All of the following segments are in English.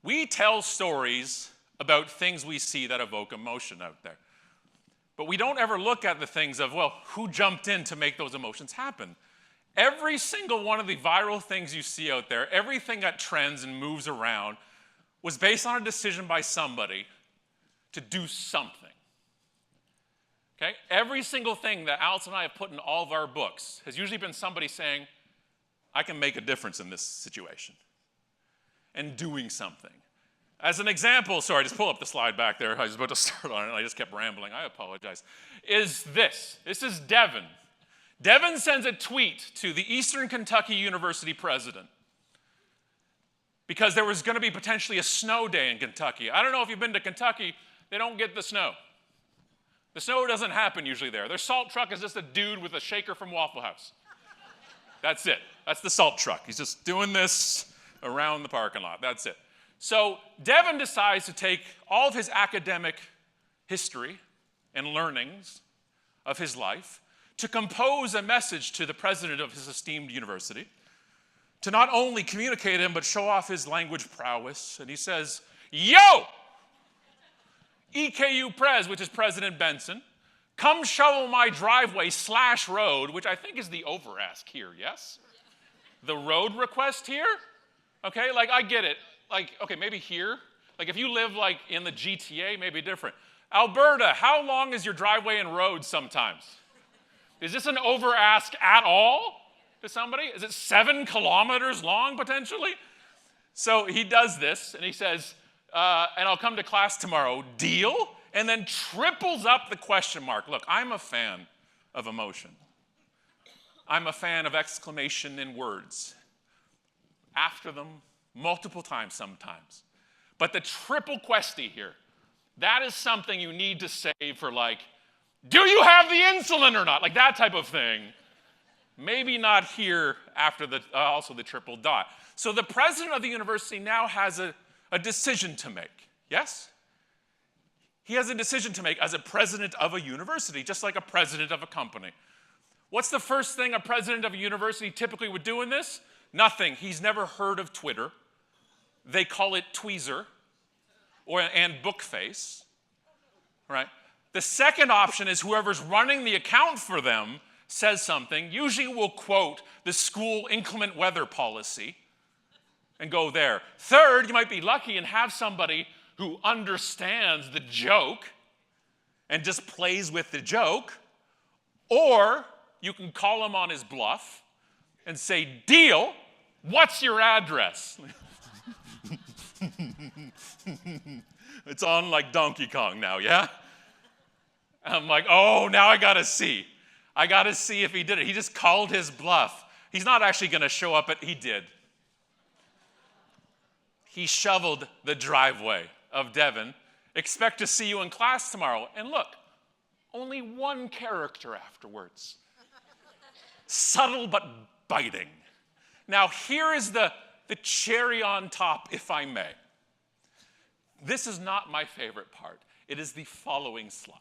We tell stories about things we see that evoke emotion out there. But we don't ever look at the things of, well, who jumped in to make those emotions happen? Every single one of the viral things you see out there, everything that trends and moves around, was based on a decision by somebody to do something. Okay? Every single thing that Alice and I have put in all of our books has usually been somebody saying, I can make a difference in this situation, and doing something. As an example, sorry, just pull up the slide back there. I was about to start on it, and I just kept rambling. I apologize. Is this. This is Devin. Devin sends a tweet to the Eastern Kentucky University president because there was going to be potentially a snow day in Kentucky. I don't know if you've been to Kentucky. They don't get the snow. The snow doesn't happen usually there. Their salt truck is just a dude with a shaker from Waffle House. That's it. That's the salt truck. He's just doing this around the parking lot. That's it. So Devin decides to take all of his academic history and learnings of his life to compose a message to the president of his esteemed university, to not only communicate him, but show off his language prowess. And he says, yo, EKU Pres, which is President Benson, come shovel my driveway / road, which I think is the over ask here, yes? The road request here? Okay, like I get it. Like, okay, maybe here. Like if you live like in the GTA, maybe different. Alberta, how long is your driveway and road sometimes? Is this an over ask at all to somebody? Is it 7 kilometers long potentially? So he does this and he says, and I'll come to class tomorrow, deal? And then triples up the question mark. Look, I'm a fan of emotion. I'm a fan of exclamation in words. After them, multiple times sometimes. But the triple questy here, that is something you need to save for like, do you have the insulin or not? Like that type of thing. Maybe not here after also the triple dot. So the president of the university now has a decision to make, yes? He has a decision to make as a president of a university, just like a president of a company. What's the first thing a president of a university typically would do in this? Nothing. He's never heard of Twitter. They call it Tweezer and Bookface, right? The second option is whoever's running the account for them says something. Usually we'll quote the school inclement weather policy and go there. Third, you might be lucky and have somebody who understands the joke and just plays with the joke, or you can call him on his bluff and say, deal, what's your address? It's on like Donkey Kong now, yeah? I'm like, oh, now I gotta see. I gotta see if he did it. He just called his bluff. He's not actually gonna show up, but he did. He shoveled the driveway of Devin. Expect to see you in class tomorrow. And look, only one character afterwards. Subtle but biting. Now here is the cherry on top, if I may. This is not my favorite part. It is the following slide.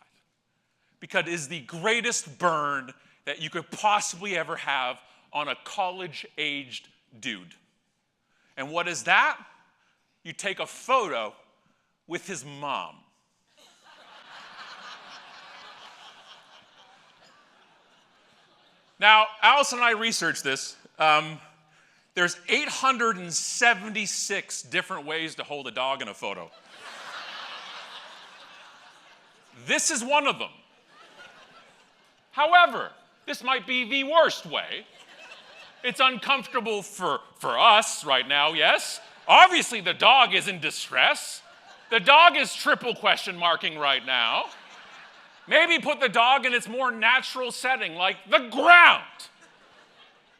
Because it is the greatest burn that you could possibly ever have on a college-aged dude. And what is that? You take a photo with his mom. Now, Alice and I researched this. There's 876 different ways to hold a dog in a photo. This is one of them. However, this might be the worst way. It's uncomfortable for us right now, yes? Obviously, the dog is in distress. The dog is triple question marking right now. Maybe put the dog in its more natural setting, like the ground.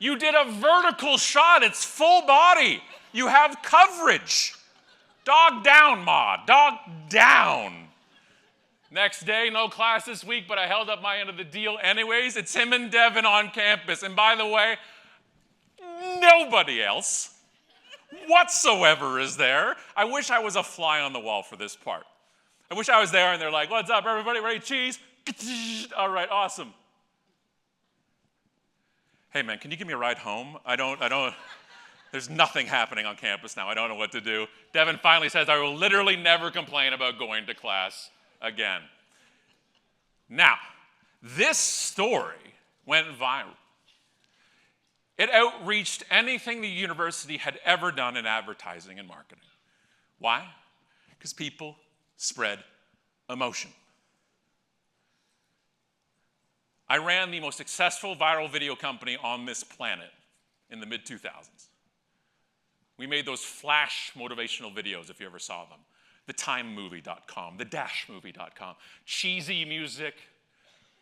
You did a vertical shot. It's full body. You have coverage. Dog down, Ma. Dog down. Next day, no class this week, but I held up my end of the deal anyways. It's him and Devin on campus. And by the way, nobody else whatsoever is there. I wish I was a fly on the wall for this part. I wish I was there and they're like, what's up, everybody? Ready? Cheese? All right, awesome. Hey, man, can you give me a ride home? I don't There's nothing happening on campus now. I don't know what to do. Devin finally says, I will literally never complain about going to class again. Now, this story went viral. It outreached anything the university had ever done in advertising and marketing. Why? Because people spread emotion. I ran the most successful viral video company on this planet in the mid-2000s. We made those flash motivational videos, if you ever saw them. TheTimeMovie.com, TheDashMovie.com. Cheesy music,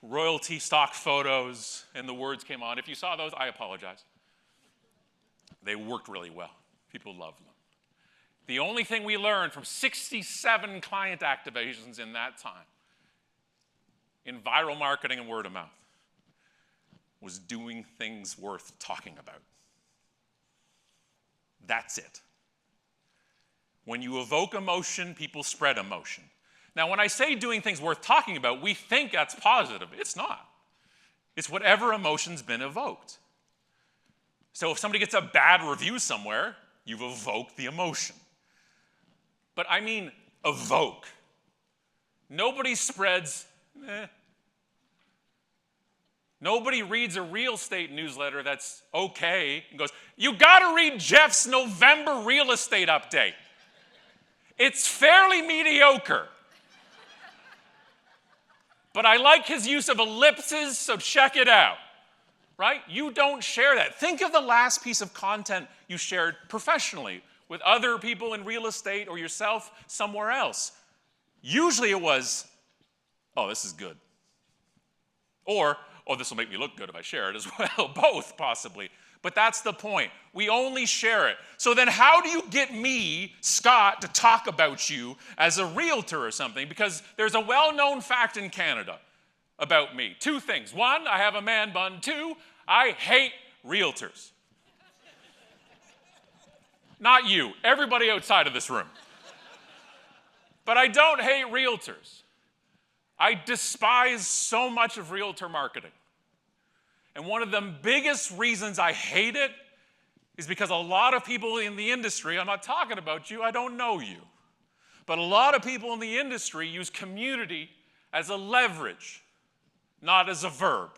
royalty stock photos, and the words came on. If you saw those, I apologize. They worked really well. People loved them. The only thing we learned from 67 client activations in that time, in viral marketing and word of mouth, was doing things worth talking about. That's it. When you evoke emotion, people spread emotion. Now, when I say doing things worth talking about, we think that's positive. It's not. It's whatever emotion's been evoked. So if somebody gets a bad review somewhere, you've evoked the emotion. But I mean evoke. Nobody spreads, Nobody reads a real estate newsletter that's okay and goes, you gotta read Jeff's November real estate update. It's fairly mediocre. But I like his use of ellipses, so check it out. Right? You don't share that. Think of the last piece of content you shared professionally with other people in real estate or yourself somewhere else. Usually it was, oh, this is good. Or, oh, this will make me look good if I share it as well. Both, possibly. But that's the point. We only share it. So then how do you get me, Scott, to talk about you as a realtor or something? Because there's a well-known fact in Canada about me. Two things. One, I have a man bun. Two, I hate realtors. Not you. Everybody outside of this room. But I don't hate realtors. I despise so much of realtor marketing. And one of the biggest reasons I hate it is because a lot of people in the industry, I'm not talking about you, I don't know you, but a lot of people in the industry use community as a leverage, not as a verb.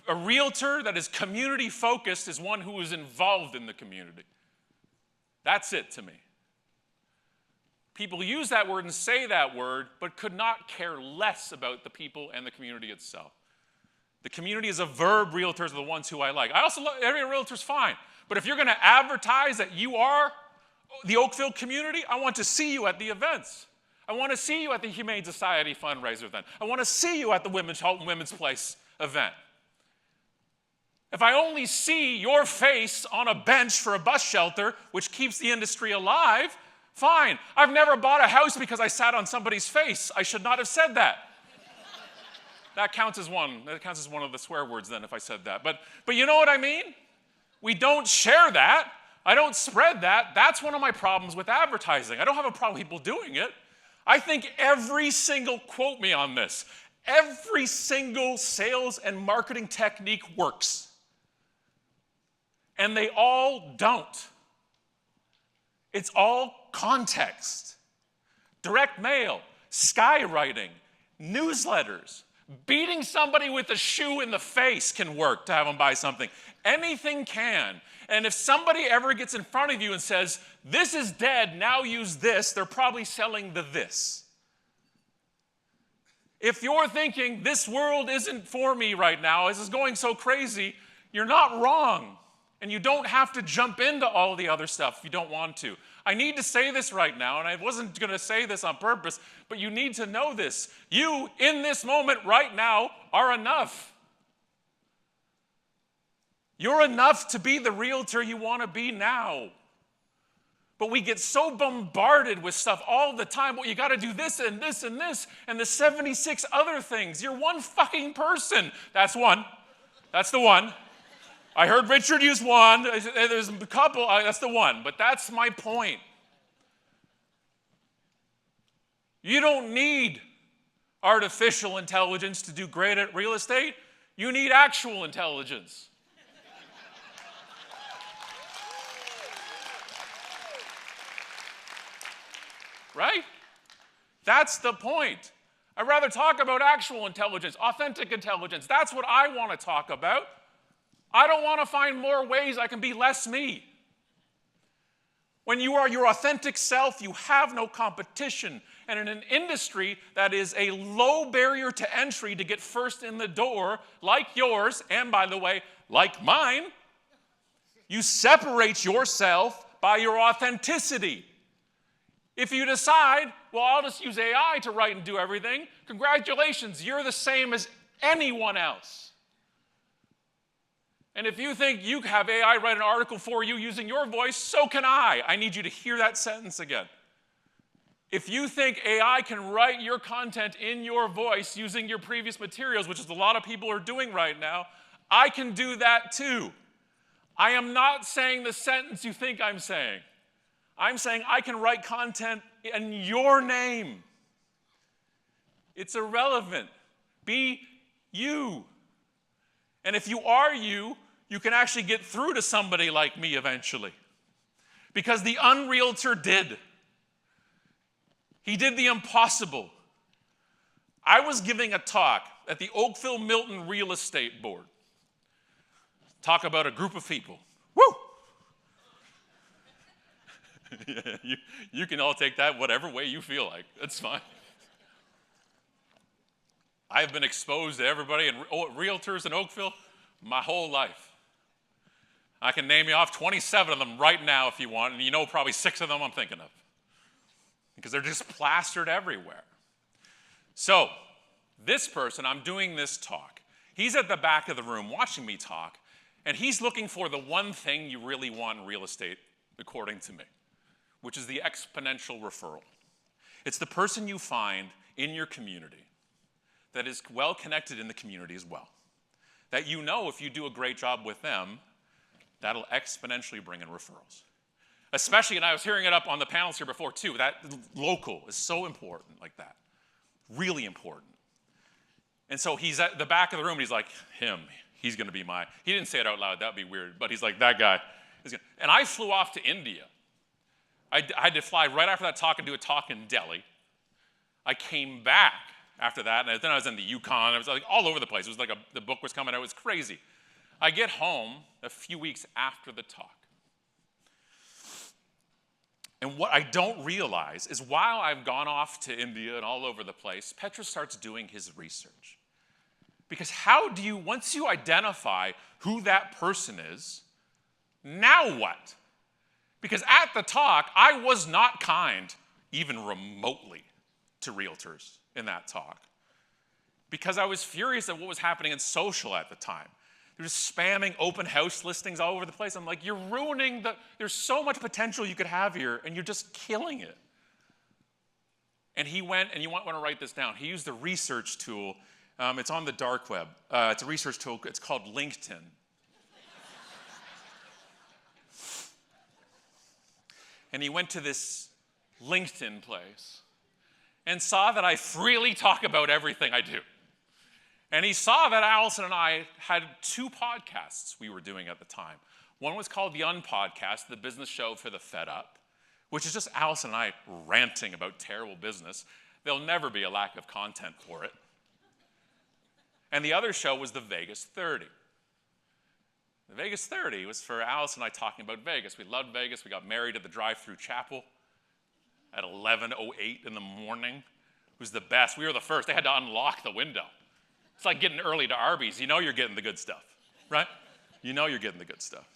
A realtor that is community focused is one who is involved in the community. That's it to me. People use that word and say that word, but could not care less about the people and the community itself. The community is a verb. Realtors are the ones who I like. I also love, every realtor's fine. But if you're going to advertise that you are the Oakville community, I want to see you at the events. I want to see you at the Humane Society fundraiser event. I want to see you at the Halton Women's Place event. If I only see your face on a bench for a bus shelter, which keeps the industry alive, fine. I've never bought a house because I sat on somebody's face. I should not have said that. That counts as one. That counts as one of the swear words then if I said that. But you know what I mean? We don't share that. I don't spread that. That's one of my problems with advertising. I don't have a problem with people doing it. I think every single, quote me on this, every single sales and marketing technique works. And they all don't. It's all context. Direct mail, skywriting, newsletters, beating somebody with a shoe in the face can work to have them buy something. Anything can. And if somebody ever gets in front of you and says, this is dead, now use this, they're probably selling the this. If you're thinking, this world isn't for me right now, this is going so crazy, you're not wrong. And you don't have to jump into all the other stuff if you don't want to. I need to say this right now, and I wasn't going to say this on purpose, but you need to know this. You, in this moment right now, are enough. You're enough to be the realtor you want to be now. But we get so bombarded with stuff all the time. Well, you got to do this and this and this and the 76 other things. You're one fucking person. That's one. That's the one. I heard Richard use one. There's a couple. That's the one. But that's my point. You don't need artificial intelligence to do great at real estate. You need actual intelligence. right? That's the point. I'd rather talk about actual intelligence, authentic intelligence. That's what I want to talk about. I don't want to find more ways I can be less me. When you are your authentic self, you have no competition. And in an industry that is a low barrier to entry to get first in the door, like yours, and by the way, like mine, you separate yourself by your authenticity. If you decide, well, I'll just use AI to write and do everything, congratulations, you're the same as anyone else. And if you think you have AI write an article for you using your voice, so can I. I need you to hear that sentence again. If you think AI can write your content in your voice using your previous materials, which is a lot of people are doing right now, I can do that too. I am not saying the sentence you think I'm saying. I'm saying I can write content in your name. It's irrelevant. Be you. And if you are you, you can actually get through to somebody like me eventually. Because the UnRealtor did. He did the impossible. I was giving a talk at the Oakville Milton Real Estate Board. Talk about a group of people. Woo! Yeah, you can all take that whatever way you feel like. That's fine. I've been exposed to everybody and realtors in Oakville my whole life. I can name you off 27 of them right now if you want, and you know probably 6 of them I'm thinking of. Because they're just plastered everywhere. So, this person, I'm doing this talk. He's at the back of the room watching me talk, and he's looking for the one thing you really want in real estate, according to me, which is the exponential referral. It's the person you find in your community that is well connected in the community as well. That you know if you do a great job with them, that'll exponentially bring in referrals. Especially, and I was hearing it up on the panels here before too, that local is so important like that. Really important. And so he's at the back of the room and he's like, he's gonna be he didn't say it out loud, that'd be weird, but he's like, that guy is gonna. And I flew off to India. I had to fly right after that talk and do a talk in Delhi. I came back after that, and then I was in the Yukon. I was like all over the place. It was like the book was coming out. It was crazy. I get home a few weeks after the talk. And what I don't realize is while I've gone off to India and all over the place, Petra starts doing his research. Because how do you, once you identify who that person is, now what? Because at the talk, I was not kind, even remotely, to realtors in that talk. Because I was furious at what was happening in social at the time. They're just spamming open house listings all over the place. I'm like, you're ruining there's so much potential you could have here, and you're just killing it. And he went, and you want to write this down, he used a research tool. It's on the dark web. It's a research tool. It's called LinkedIn. And he went to this LinkedIn place and saw that I freely talk about everything I do. And he saw that Allison and I had 2 podcasts we were doing at the time. One was called the Unpodcast, the business show for the fed up, which is just Allison and I ranting about terrible business. There'll never be a lack of content for it. And the other show was the Vegas 30. The Vegas 30 was for Alice and I talking about Vegas. We loved Vegas. We got married at the drive-through chapel at 11:08 in the morning. It was the best. We were the first. They had to unlock the window. It's like getting early to Arby's. You know you're getting the good stuff, right? You know you're getting the good stuff.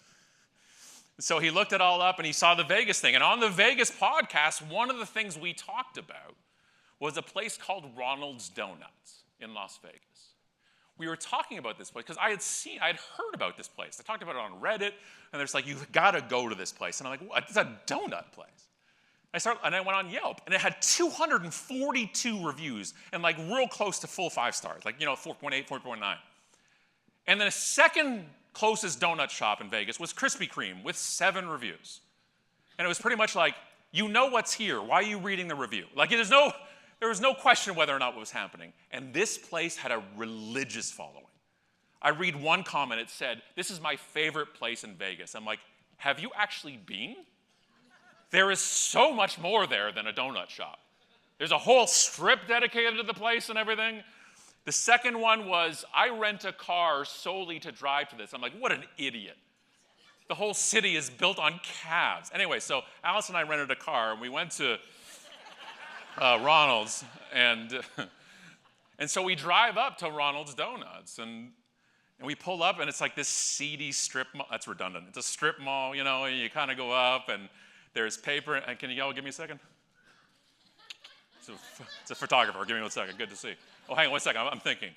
So he looked it all up and he saw the Vegas thing. And on the Vegas podcast, one of the things we talked about was a place called Ronald's Donuts in Las Vegas. We were talking about this place because I had heard about this place. I talked about it on Reddit, and there's like, you've got to go to this place. And I'm like, what? It's a donut place. And I went on Yelp, and it had 242 reviews, and like real close to full 5 stars, like, 4.8, 4.9. And then the second closest donut shop in Vegas was Krispy Kreme with 7 reviews. And it was pretty much like, you know what's here. Why are you reading the review? Like, there was no question whether or not what was happening. And this place had a religious following. I read one comment, it said, this is my favorite place in Vegas. I'm like, have you actually been? there is so much more there than a donut shop. There's a whole strip dedicated to the place and everything. The second one was, I rent a car solely to drive to this. I'm like, what an idiot. The whole city is built on cabs. Anyway, so Alice and I rented a car, and we went to Ronald's, and so we drive up to Ronald's Donuts, and we pull up, and it's like this seedy strip mall. That's redundant. It's a strip mall, you know, and you kind of go up, and there's paper. And can you all give me a second? It's a photographer. Give me 1 second. Good to see. Oh, hang on 1 second. I'm thinking.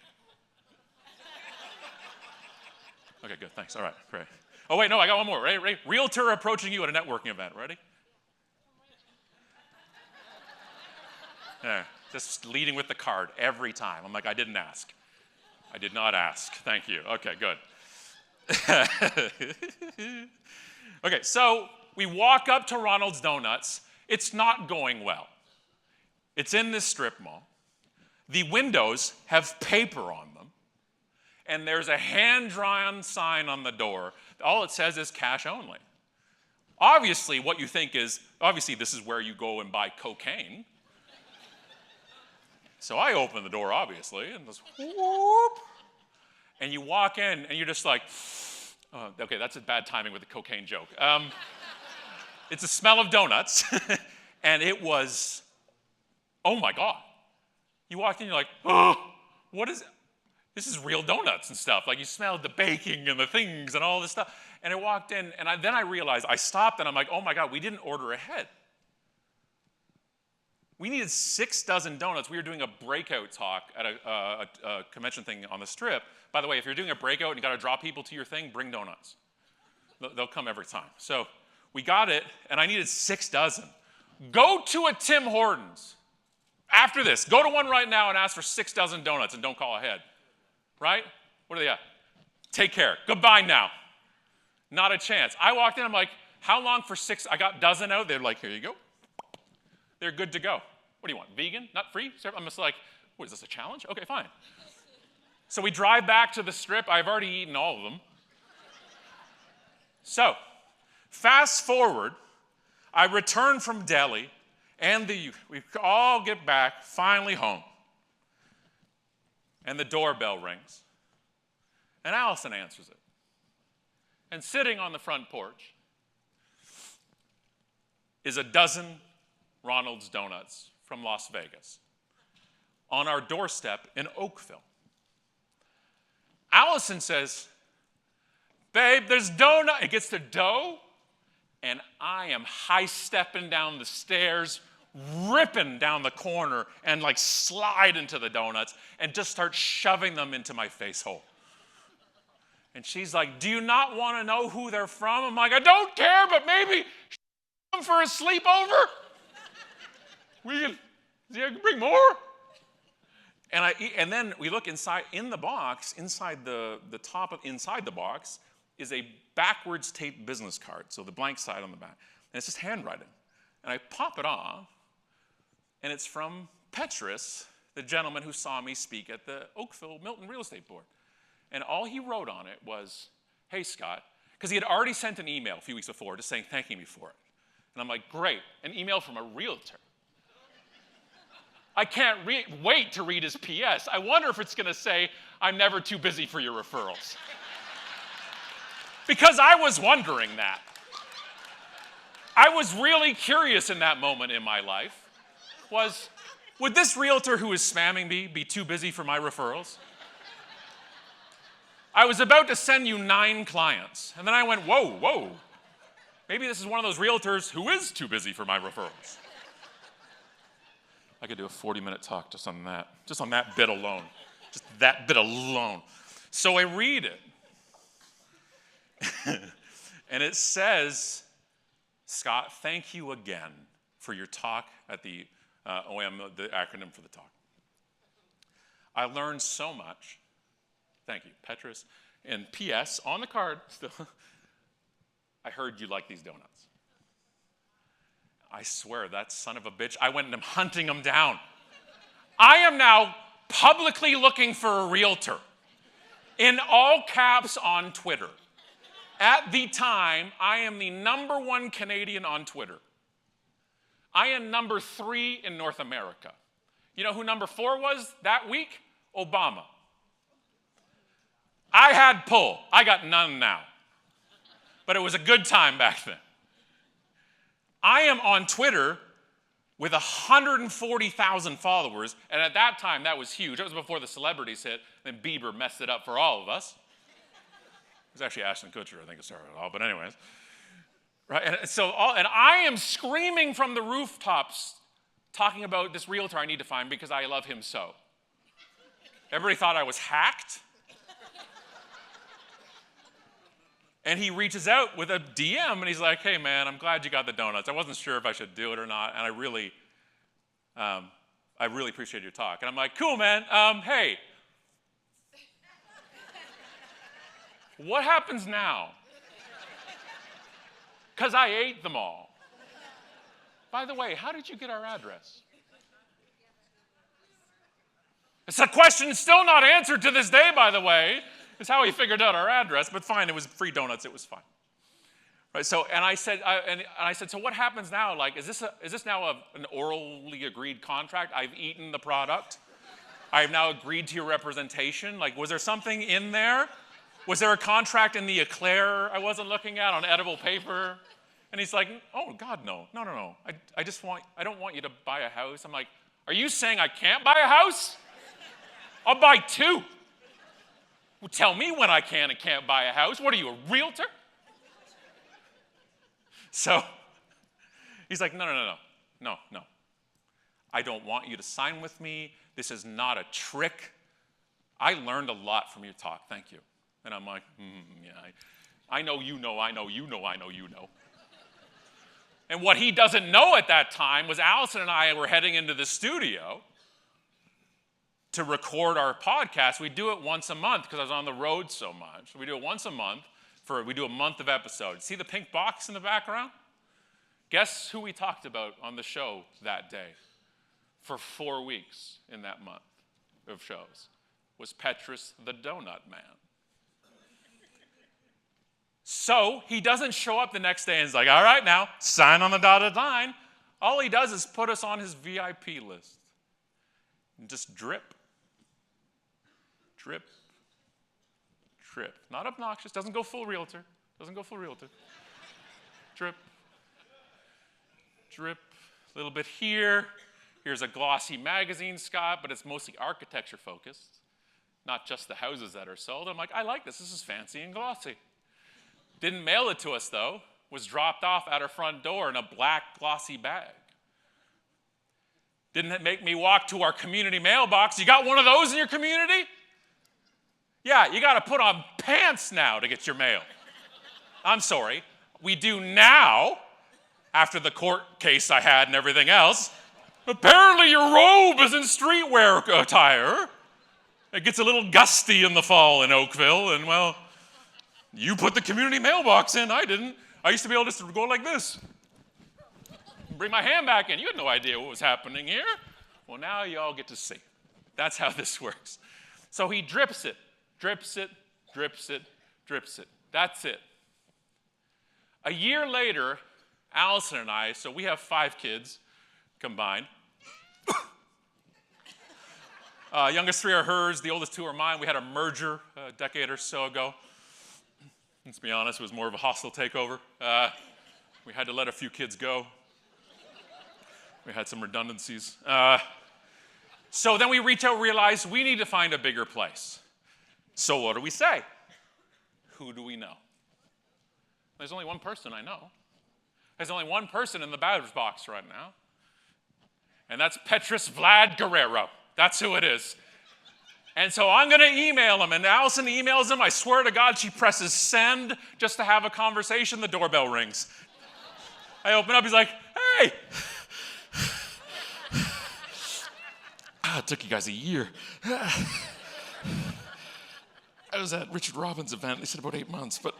Okay, good. Thanks. All right, great. Oh, wait, no, I got one more. Ready? Realtor approaching you at a networking event. Ready? Yeah, just leading with the card every time. I'm like, I didn't ask. I did not ask. Thank you. Okay, good. Okay, so we walk up to Ronald's Donuts. It's not going well. It's in this strip mall. The windows have paper on them. And there's a hand-drawn sign on the door. All it says is cash only. Obviously, what you think is, obviously, this is where you go and buy cocaine. So I open the door, obviously, and just whoop. And you walk in, and you're just like, okay, that's a bad timing with the cocaine joke. It's a smell of donuts, and it was, oh my God. You walk in, you're like, oh, what is it? This is real donuts and stuff. Like, you smelled the baking and the things and all this stuff. And I walked in, and then I realized, I stopped, and I'm like, oh my God, we didn't order ahead. We needed 6 dozen donuts. We were doing a breakout talk at a convention thing on the Strip. By the way, if you're doing a breakout and you got to draw people to your thing, bring donuts. They'll come every time. So we got it, and I needed 6 dozen. Go to a Tim Hortons. After this, go to one right now and ask for 6 dozen donuts and don't call ahead. Right? What are they at? Take care. Goodbye now. Not a chance. I walked in, I'm like, how long for 6? I got dozen out. They're like, here you go. They're good to go. What do you want? Vegan? Nut free? I'm just like, what is this, a challenge? Okay, fine. So we drive back to the Strip. I've already eaten all of them. So, fast forward, I return from Delhi, and we all get back, finally home. And the doorbell rings. And Allison answers it. And sitting on the front porch is a dozen Ronald's Donuts from Las Vegas on our doorstep in Oakville. Allison says, babe, there's donut. It gets to dough, and I am high-stepping down the stairs, ripping down the corner, and like slide into the donuts and just start shoving them into my face hole. And she's like, do you not want to know who they're from? I'm like, I don't care, but maybe them for a sleepover? You can bring more? And then we look inside, in the box, inside the box is a backwards taped business card, so the blank side on the back. And it's just handwriting. And I pop it off, and it's from Petrus, the gentleman who saw me speak at the Oakville Milton Real Estate Board. And all he wrote on it was, hey, Scott, because he had already sent an email a few weeks before just saying thanking me for it. And I'm like, great, an email from a realtor. I can't wait to read his PS. I wonder if it's going to say, I'm never too busy for your referrals. Because I was wondering that. I was really curious in that moment in my life. Would this realtor who is spamming me be too busy for my referrals? I was about to send you 9 clients. And then I went, whoa. Maybe this is one of those realtors who is too busy for my referrals. I could do a 40-minute talk just on that bit alone. Just that bit alone. So I read it. And it says, Scott, thank you again for your talk at the OM, the acronym for the talk. I learned so much. Thank you, Petrus. And P.S., on the card, still, I heard you like these donuts. I swear, that son of a bitch, I went and I'm hunting him down. I am now publicly looking for a realtor in all caps on Twitter. At the time, I am the #1 Canadian on Twitter. I am number 3 in North America. You know who number 4 was that week? Obama. I had pull. I got none now. But it was a good time back then. I am on Twitter with 140,000 followers, and at that time, that was huge. That was before the celebrities hit, and Bieber messed it up for all of us. It was actually Ashton Kutcher, I think, it started it all, but anyways. Right, and I am screaming from the rooftops, talking about this realtor I need to find because I love him so. Everybody thought I was hacked. And he reaches out with a DM, and he's like, hey, man, I'm glad you got the donuts. I wasn't sure if I should do it or not, and I really appreciate your talk. And I'm like, cool, man. Hey, what happens now? Because I ate them all. By the way, how did you get our address? It's a question still not answered to this day, by the way. It's how he figured out our address, but fine, it was free donuts, it was fine. Right, so, and I said, so what happens now? Like, is this now an orally agreed contract? I've eaten the product. I have now agreed to your representation. Like, was there something in there? Was there a contract in the eclair I wasn't looking at on edible paper? And he's like, oh, God, no. No. I don't want you to buy a house. I'm like, are you saying I can't buy a house? I'll buy 2. Well, tell me when I can and can't buy a house. What are you, a realtor? So he's like, no. I don't want you to sign with me. This is not a trick. I learned a lot from your talk. Thank you. And I'm like, yeah, I know you know. And what he doesn't know at that time was Allison and I were heading into the studio to record our podcast. We do it once a month because I was on the road so much. We do it once a month. We do a month of episodes. See the pink box in the background? Guess who we talked about on the show that day for 4 weeks in that month of shows? Was Petrus the Donut Man. So he doesn't show up the next day and is like, all right, now, sign on the dotted line. All he does is put us on his VIP list. And just drip. Not obnoxious. Doesn't go full realtor. Drip. A little bit here. Here's a glossy magazine, Scott, but it's mostly architecture focused. Not just the houses that are sold. I'm like, I like this. This is fancy and glossy. Didn't mail it to us, though. Was dropped off at our front door in a black glossy bag. Didn't make me walk to our community mailbox. You got one of those in your community? Yeah, you got to put on pants now to get your mail. I'm sorry. We do now, after the court case I had and everything else. Apparently your robe is in streetwear attire. It gets a little gusty in the fall in Oakville, and well, you put the community mailbox in, I didn't. I used to be able to just go like this. Bring my hand back in. You had no idea what was happening here. Well, now you all get to see. That's how this works. So he drips it. That's it. A year later, Allison and I, so we have 5 kids combined. Youngest 3 are hers. The oldest 2 are mine. We had a merger a decade or so ago. Let's be honest, it was more of a hostile takeover. We had to let a few kids go. We had some redundancies. So then we reach out and realize we need to find a bigger place. So what do we say? Who do we know? There's only one person I know. There's only one person in the batter's box right now. And that's Petrus Vlad Guerrero. That's who it is. And so I'm going to email him. And Allison emails him. I swear to God, she presses send just to have a conversation. The doorbell rings. I open up. He's like, hey. It took you guys a year. I was at Richard Robbins' event. They said about 8 months. But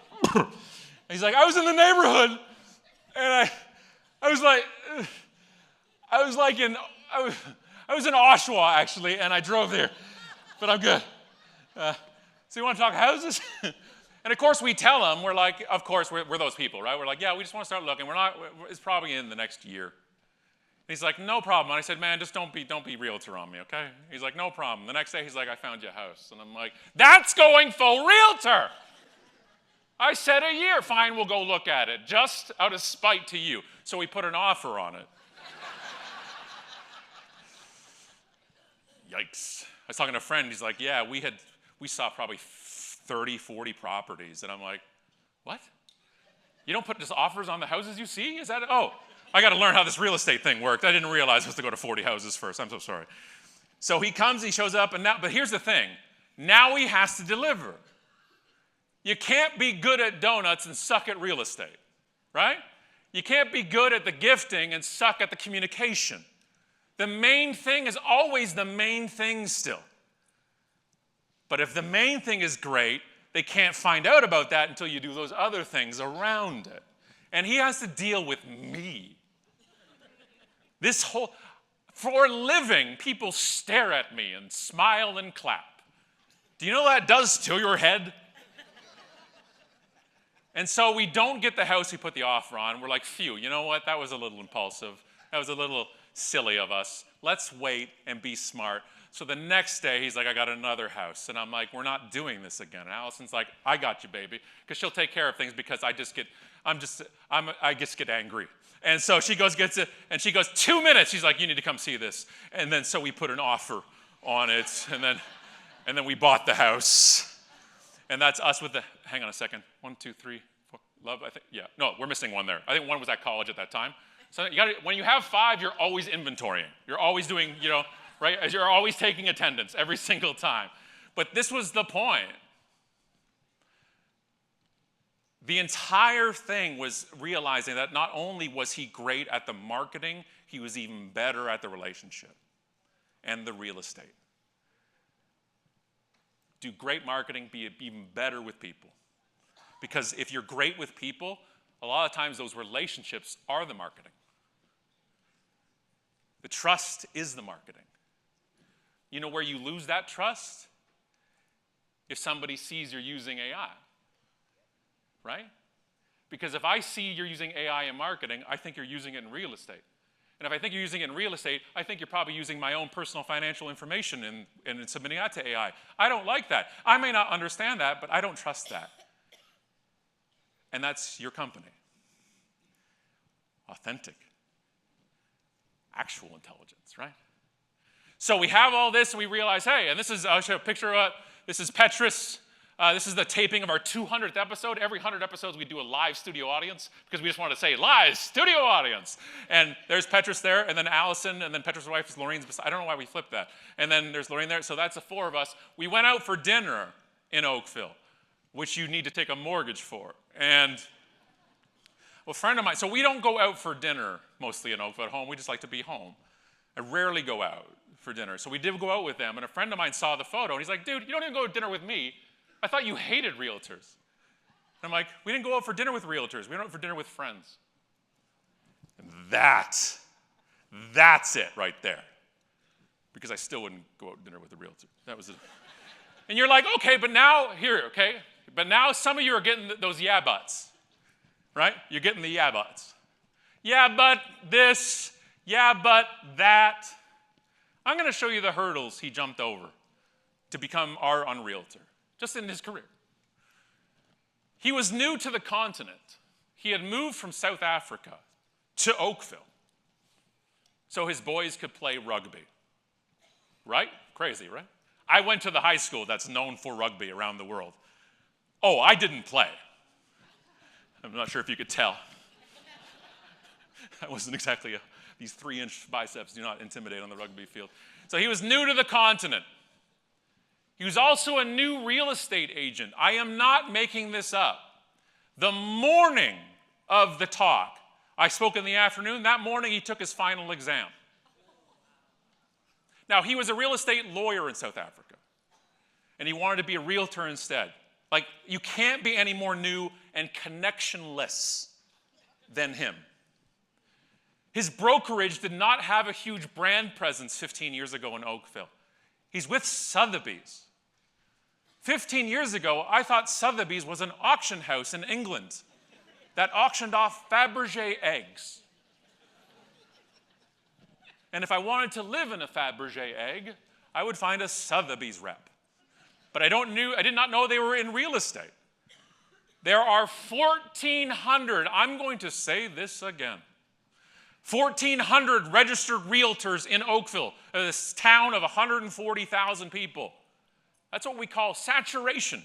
he's like, I was in the neighborhood. And I was in Oshawa, actually, and I drove there. But I'm good. So you want to talk houses? And of course we tell them, we're like, of course, we're those people, right? We're like, yeah, we just want to start looking. It's probably in the next year. he's like, no problem. And I said, man, just don't be realtor on me, okay? He's like, no problem. The next day, he's like, I found you a house. And I'm like, that's going full realtor. I said a year. Fine, we'll go look at it, just out of spite to you. So we put an offer on it. Yikes. I was talking to a friend. He's like, yeah, we saw probably 30, 40 properties. And I'm like, what? You don't put just offers on the houses you see? Is that it? Oh, I got to learn how this real estate thing worked. I didn't realize I was to go to 40 houses first. I'm so sorry. So he comes, he shows up, but here's the thing. Now he has to deliver. You can't be good at donuts and suck at real estate, right? You can't be good at the gifting and suck at the communication. The main thing is always the main thing still. But if the main thing is great, they can't find out about that until you do those other things around it. And he has to deal with me. For a living, people stare at me and smile and clap. Do you know what that does to your head? And so we don't get the house we put the offer on. We're like, phew, you know what? That was a little impulsive. That was a little silly of us. Let's wait and be smart. So the next day, he's like, I got another house. And I'm like, we're not doing this again. And Allison's like, I got you, baby. Because she'll take care of things because I just get angry. And so she goes, gets it, and she goes, 2 minutes. She's like, you need to come see this. And then so we put an offer on it, and then we bought the house. And that's us with the, hang on a second, 1, 2, 3, 4, love, I think, yeah. No, we're missing one there. I think one was at college at that time. So when you have 5, you're always inventorying. You're always doing, right? As you're always taking attendance every single time. But this was the point. The entire thing was realizing that not only was he great at the marketing, he was even better at the relationship and the real estate. Do great marketing, be even better with people. Because if you're great with people, a lot of times those relationships are the marketing. The trust is the marketing. You know where you lose that trust? If somebody sees you're using AI, right? Because if I see you're using AI in marketing, I think you're using it in real estate. And if I think you're using it in real estate, I think you're probably using my own personal financial information and submitting that to AI. I don't like that. I may not understand that, but I don't trust that. And that's your company. Authentic. Actual intelligence, right? So we have all this, and we realize, hey, and I'll show a picture of it. This is Petrus. This is the taping of our 200th episode. Every 100 episodes, we do a live studio audience because we just want to say, live studio audience. And there's Petrus there, and then Allison, and then Petrus' wife is Lorraine's beside. I don't know why we flipped that. And then there's Lorraine there. So that's the 4 of us. We went out for dinner in Oakville, which you need to take a mortgage for. And a friend of mine, so we don't go out for dinner mostly in Oakville at home. We just like to be home. I rarely go out for dinner. So we did go out with them, and a friend of mine saw the photo, and he's like, dude, you don't even go to dinner with me. I thought you hated realtors. And I'm like, we didn't go out for dinner with realtors. We went out for dinner with friends. And that's it right there. Because I still wouldn't go out to dinner with a realtor. That was it. And you're like, okay, but now, okay? But now some of you are getting those yeah buts, right? You're getting the yeah buts. Yeah, but this, yeah, but that. I'm going to show you the hurdles he jumped over to become our UnRealtor. Just in his career. He was new to the continent. He had moved from South Africa to Oakville so his boys could play rugby. Right? Crazy, right? I went to the high school that's known for rugby around the world. Oh, I didn't play. I'm not sure if you could tell. I wasn't exactly these 3-inch biceps do not intimidate on the rugby field. So he was new to the continent. He was also a new real estate agent. I am not making this up. The morning of the talk, I spoke in the afternoon. That morning, he took his final exam. Now, he was a real estate lawyer in South Africa, and he wanted to be a realtor instead. Like, you can't be any more new and connectionless than him. His brokerage did not have a huge brand presence 15 years ago in Oakville. He's with Sotheby's. 15 years ago, I thought Sotheby's was an auction house in England that auctioned off Fabergé eggs. And if I wanted to live in a Fabergé egg, I would find a Sotheby's rep. But I did not know they were in real estate. There are 1,400, I'm going to say this again, 1,400 registered realtors in Oakville, this town of 140,000 people. That's what we call saturation.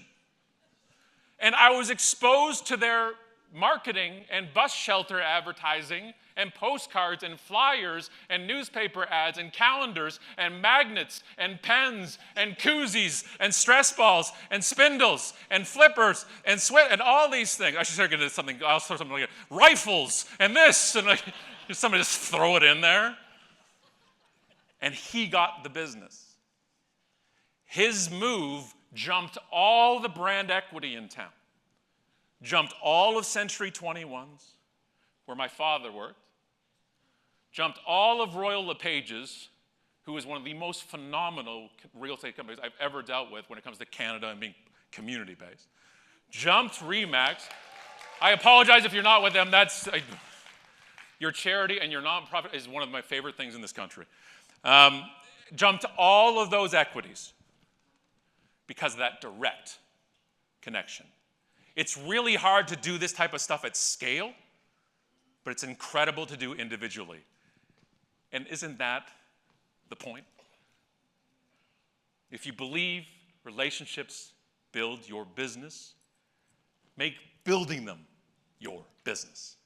And I was exposed to their marketing and bus shelter advertising and postcards and flyers and newspaper ads and calendars and magnets and pens and koozies and stress balls and spindles and flippers and and all these things. I should start getting something. I'll throw something like rifles and this and like somebody just throw it in there. And he got the business. His move jumped all the brand equity in town. Jumped all of Century 21's, where my father worked. Jumped all of Royal LePage's, who is one of the most phenomenal real estate companies I've ever dealt with when it comes to Canada and being community-based. Jumped RE/MAX. I apologize if you're not with them. Your charity and your nonprofit is one of my favorite things in this country. Jumped all of those equities because of that direct connection. It's really hard to do this type of stuff at scale, but it's incredible to do individually. And isn't that the point? If you believe relationships build your business, make building them your business.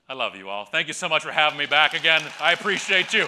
I love you all. Thank you so much for having me back again. I appreciate you.